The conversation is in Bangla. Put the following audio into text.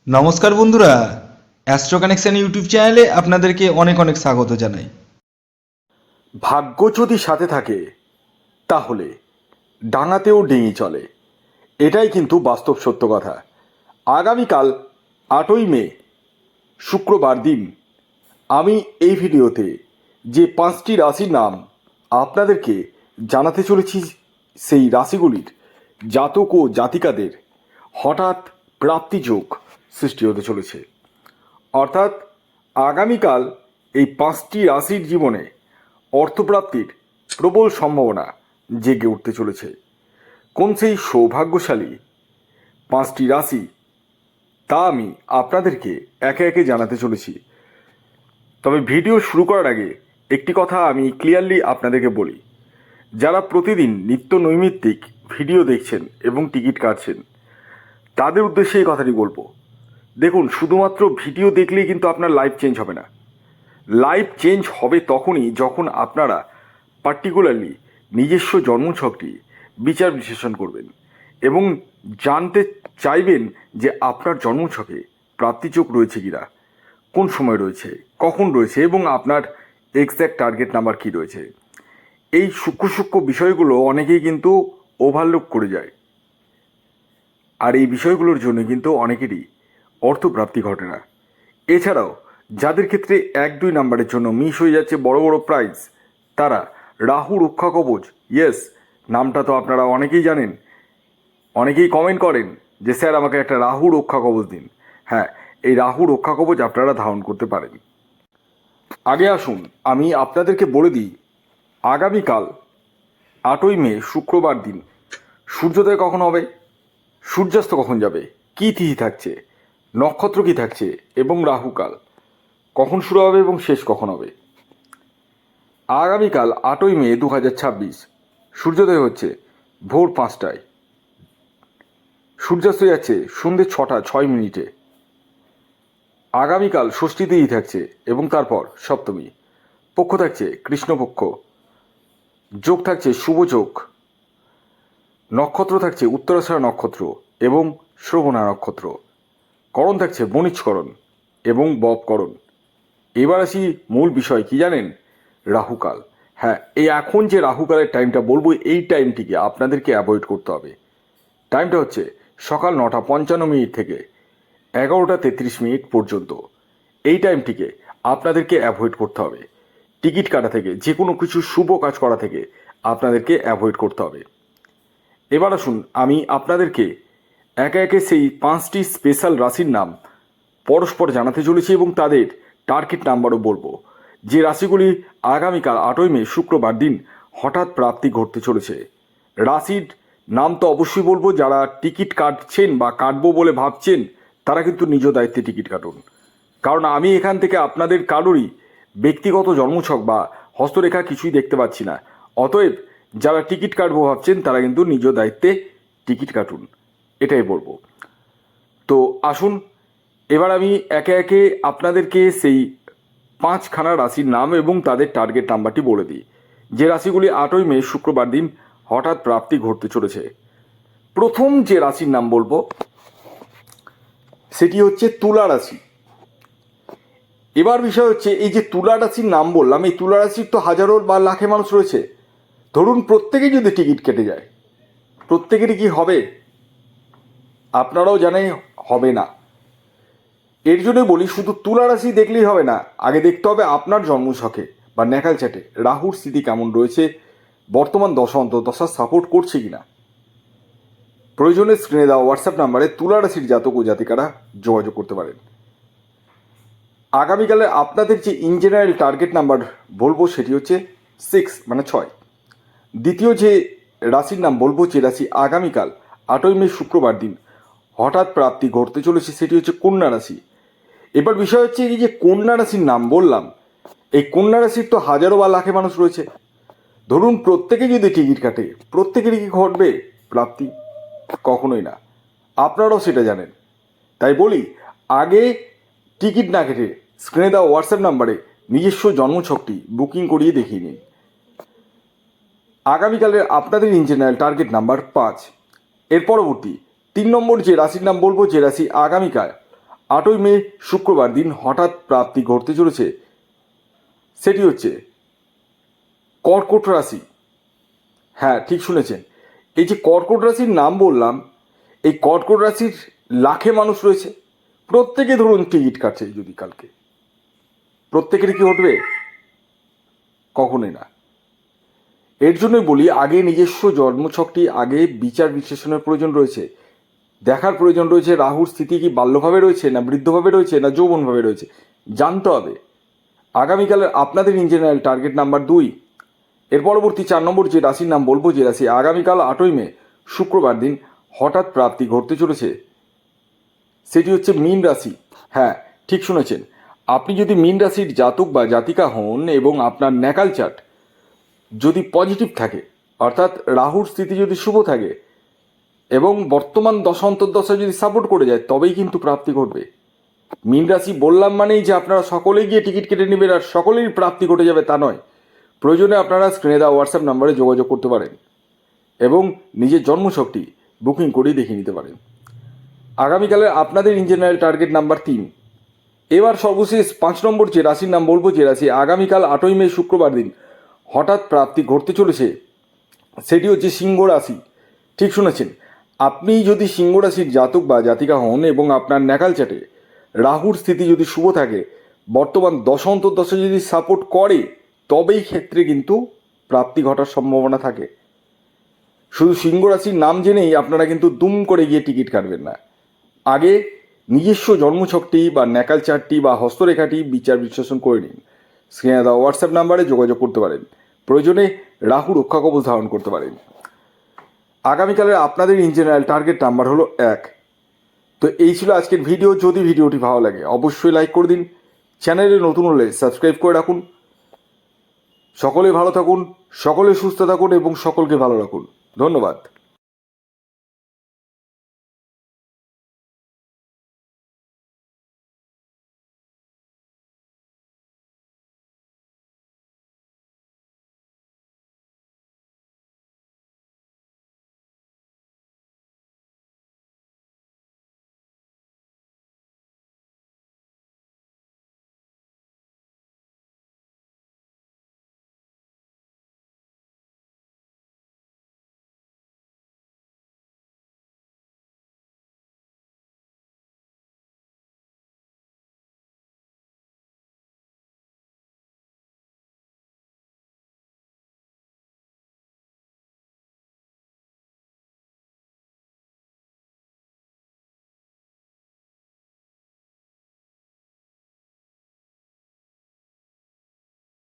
নমস্কার বন্ধুরা, অ্যাস্ট্রো কানেকশন ইউটিউব চ্যানেলে আপনাদেরকে অনেক অনেক স্বাগত জানাই। ভাগ্য যদি সাথে থাকে তাহলে ডাঙাতেও ডিঙি চলে, এটাই কিন্তু বাস্তব সত্য কথা। আগামীকাল 8ই মে শুক্রবার দিন আমি এই ভিডিওতে যে 5টি রাশির নাম আপনাদেরকে জানাতে চলেছি, সেই রাশিগুলির জাতক ও জাতিকাদের হঠাৎ প্রাপ্তিযোগ সৃষ্টি হতে চলেছে। অর্থাৎ আগামীকাল এই 5টি রাশির জীবনে অর্থপ্রাপ্তির প্রবল সম্ভাবনা জেগে উঠতে চলেছে। কোন সেই সৌভাগ্যশালী 5টি রাশি তা আমি আপনাদেরকে একে একে জানাতে চলেছি। তবে ভিডিও শুরু করার আগে একটি কথা আমি ক্লিয়ারলি আপনাদেরকে বলি, যারা প্রতিদিন নিত্য নৈমিত্তিক ভিডিও দেখছেন এবং টিকিট কাটছেন তাদের উদ্দেশ্যে এই কথাটি বলবো, দেখুন, শুধুমাত্র ভিডিও দেখলেই কিন্তু আপনার লাইফ চেঞ্জ হবে না। লাইফ চেঞ্জ হবে তখনই যখন আপনারা পার্টিকুলারলি নিজস্ব জন্মছকটি বিচার বিশ্লেষণ করবেন এবং জানতে চাইবেন যে আপনার জন্মছকে প্রাপ্তিযোগ রয়েছে কিনা, কোন সময় রয়েছে, কখন রয়েছে এবং আপনার এক্স্যাক্ট টার্গেট নাম্বার কী রয়েছে। এই সূক্ষ্ম সূক্ষ্ম বিষয়গুলো অনেকেই কিন্তু ওভারলুক করে যায়, আর এই বিষয়গুলোর জন্য কিন্তু অনেকেরই অর্থপ্রাপ্তি ঘটে না। এছাড়াও যাদের ক্ষেত্রে 1-2 নাম্বারের জন্য মিস হয়ে যাচ্ছে বড় বড় প্রাইজ, তারা রাহু রক্ষা কবচ, ইয়েস, নামটা তো আপনারা অনেকেই জানেন, অনেকেই কমেন্ট করেন যে স্যার আমাকে একটা রাহু রক্ষা কবচ দিন। হ্যাঁ, এই রাহু রক্ষা কবচ আপনারা ধারণ করতে পারেন। আগে আসুন আমি আপনাদেরকে বলে দিই, আগামীকাল 8ই মে শুক্রবার দিন সূর্যোদয় কখন হবে, সূর্যাস্ত কখন যাবে, কী তিথি থাকছে, নক্ষত্র কী থাকছে এবং রাহুকাল কখন শুরু হবে এবং শেষ কখন হবে। আগামীকাল 8ই মে 2026 সূর্যোদয় হচ্ছে ভোর 5টায়, সূর্যাস্ত যাচ্ছে সন্ধ্যে 6টা 6 মিনিটে। আগামীকাল ষষ্ঠী তিথি থাকছে এবং তারপর সপ্তমী, পক্ষ থাকছে কৃষ্ণপক্ষ, যোগ থাকছে শুভ যোগ, নক্ষত্র থাকছে উত্তরাষাঢ়া নক্ষত্র এবং শ্রবণা নক্ষত্র, করণ থাকছে বণিজকরণ এবং ববকরণ। এবার আসি মূল বিষয়, কি জানেন? রাহুকাল। হ্যাঁ, এই এখন যে রাহুকালের টাইমটা বলবো, এই টাইমটিকে আপনাদেরকে অ্যাভয়েড করতে হবে। টাইমটা হচ্ছে সকাল 9:55 থেকে 11:33 পর্যন্ত। এই টাইমটিকে আপনাদেরকে অ্যাভয়েড করতে হবে। টিকিট কাটা থেকে, যে কোনো কিছু শুভ কাজ করা থেকে আপনাদেরকে অ্যাভয়েড করতে হবে। এবার আসুন আমি আপনাদেরকে একে একে সেই 5টি স্পেশাল রাশির নাম পরস্পর জানাতে চলেছি এবং তাদের টার্গেট নাম্বারও বলবো, যে রাশিগুলি আগামীকাল 8ই মে শুক্রবার দিন হঠাৎ প্রাপ্তি ঘটতে চলেছে। রাশির নাম তো অবশ্যই বলবো, যারা টিকিট কাটছেন বা কাটবো বলে ভাবছেন তারা কিন্তু নিজ দায়িত্বে টিকিট কাটুন, কারণ আমি এখান থেকে আপনাদের কারোরই ব্যক্তিগত জন্মছক বা হস্তরেখা কিছুই দেখতে পাচ্ছি না। অতএব যারা টিকিট কাটবো ভাবছেন তারা কিন্তু নিজ দায়িত্বে টিকিট কাটুন, এটাই বলবো। তো আসুন এবার আমি একে একে আপনাদেরকে সেই 5খানা রাশির নাম এবং তাদের টার্গেট নাম্বারটি বলে দিই, যে রাশিগুলি 8ই মে শুক্রবার দিন হঠাৎ প্রাপ্তি ঘটতে চলেছে। প্রথম যে রাশির নাম বলবো সেটি হচ্ছে তুলা রাশি। এবার বিষয় হচ্ছে, এই যে তুলা রাশির নাম বললাম, এই তুলা রাশির তো হাজারো বা লাখে মানুষ রয়েছে। ধরুন প্রত্যেকেই যদি টিকিট কেটে যায়, প্রত্যেকেরই কি হবে? আপনারাও জানেন হবে না। এর জন্য বলি, শুধু তুলা রাশি দেখলেই হবে না, আগে দেখতে হবে আপনার জন্মছকে বা ন্যাকাল চ্যাটে রাহুর স্থিতি কেমন রয়েছে, বর্তমান দশা অন্তর্দশা সাপোর্ট করছে কিনা। প্রয়োজনে স্ক্রিনে দেওয়া হোয়াটসঅ্যাপ নাম্বারে তুলা রাশির জাতক ও জাতিকারা যোগাযোগ করতে পারেন। আগামীকালে আপনাদের যে ইন জেনারেল টার্গেট নাম্বার বলবো সেটি হচ্ছে 6 মানে 6। দ্বিতীয় যে রাশির নাম বলবো, যে রাশি আগামীকাল 8ই মে শুক্রবার দিন হঠাৎ প্রাপ্তি ঘটতে চলেছে, সেটি হচ্ছে কন্যা রাশি। এবার বিষয় হচ্ছে, এই যে কন্যা রাশির নাম বললাম, এই কন্যা রাশির তো হাজারো বা লাখে মানুষ রয়েছে। ধরুন প্রত্যেকে যদি টিকিট কাটে, প্রত্যেকেরই কি ঘটবে প্রাপ্তি? কখনোই না, আপনারাও সেটা জানেন। তাই বলি, আগে টিকিট না কেটে স্ক্রিনে দেওয়া হোয়াটসঅ্যাপ নাম্বারে নিজস্ব জন্মছকটি বুকিং করিয়ে দেখিয়ে নিন। আগামীকালের আপনাদের ইন জেনারেল টার্গেট নাম্বার 5। এর পরবর্তী 3 নম্বর যে রাশির নাম বলবো, যে রাশি আগামীকাল 8ই মে শুক্রবার দিন হঠাৎ প্রাপ্তি ঘটতে চলেছে, সেটি হচ্ছে কর্কট রাশি। হ্যাঁ, ঠিক শুনেছেন। এই যে কর্কট রাশির নাম বললাম, এই কর্কট রাশির লাখে মানুষ রয়েছে, প্রত্যেকে ধরুন টিকিট কাটছে যদি কালকে, প্রত্যেকেরই কি ঘটবে? কখনোই না। এর জন্যই বলি, আগে নিজস্ব জন্মছকটি আগে বিচার বিশ্লেষণের প্রয়োজন রয়েছে, দেখার প্রয়োজন রয়েছে রাহুর স্থিতি কি বাল্যভাবে রয়েছে না বৃদ্ধভাবে রয়েছে না যৌবনভাবে রয়েছে, জানতে হবে। আগামীকালের আপনাদের ইন জেনারেল টার্গেট নাম্বার 2। এর পরবর্তী 4 নম্বর যে রাশির নাম বলবো, যে রাশি আগামীকাল 8ই মে শুক্রবার দিন হঠাৎ প্রাপ্তি ঘটতে চলেছে, সেটি হচ্ছে মীন রাশি। হ্যাঁ, ঠিক শুনেছেন। আপনি যদি মীন রাশির জাতক বা জাতিকা হন এবং আপনার ন্যাকাল চার্ট যদি পজিটিভ থাকে, অর্থাৎ রাহুর স্থিতি যদি শুভ থাকে এবং বর্তমান দশা অন্তর্দশা যদি সাপোর্ট করে যায়, তবেই কিন্তু প্রাপ্তি ঘটবে। মীন রাশি বললাম মানেই যে আপনারা সকলে গিয়ে টিকিট কেটে নেবেন আর সকলেই প্রাপ্তি ঘটে যাবে, তা নয়। প্রয়োজনে আপনারা স্ক্রিনে দেওয়া হোয়াটসঅ্যাপ নাম্বারে যোগাযোগ করতে পারেন এবং নিজের জন্মছকটি বুকিং করেই দেখে নিতে পারেন। আগামীকালের আপনাদের ইন জেনারেল টার্গেট নাম্বার 3। এবার সর্বশেষ 5 নম্বর যে রাশির নাম বলবো, যে রাশি আগামীকাল 8ই মে শুক্রবার দিন হঠাৎ প্রাপ্তি ঘটতে চলেছে, সেটি হচ্ছে সিংহ রাশি। ঠিক শুনেছেন। আপনি যদি সিংহ রাশির জাতক বা জাতিকা হন এবং আপনার ন্যাকাল চাটে রাহুর স্থিতি যদি শুভ থাকে, বর্তমান দশা অন্তর্দশা যদি সাপোর্ট করে, তবেই ক্ষেত্রে কিন্তু প্রাপ্তি ঘটার সম্ভাবনা থাকে। শুধু সিংহ রাশির নাম জেনেই আপনারা কিন্তু দুম করে গিয়ে টিকিট কাটবেন না। আগে নিজস্ব জন্মছকটি বা ন্যাকাল চার্টটি বা হস্তরেখাটি বিচার বিশ্লেষণ করে নিন। স্ক্রিনে দেওয়া হোয়াটসঅ্যাপ নাম্বারে যোগাযোগ করতে পারেন। প্রয়োজনে রাহু রক্ষা কবচ ধারণ করতে পারেন। আগামীকালের আপনাদের ইন জেনারেল টার্গেট নাম্বার হলো 1। তো এই ছিল আজকের ভিডিও। যদি ভিডিওটি ভালো লাগে অবশ্যই লাইক করে দিন। চ্যানেলে নতুন হলে সাবস্ক্রাইব করে রাখুন। সকলে ভালো থাকুন, সকলে সুস্থ থাকুন এবং সকলকে ভালো রাখুন। ধন্যবাদ।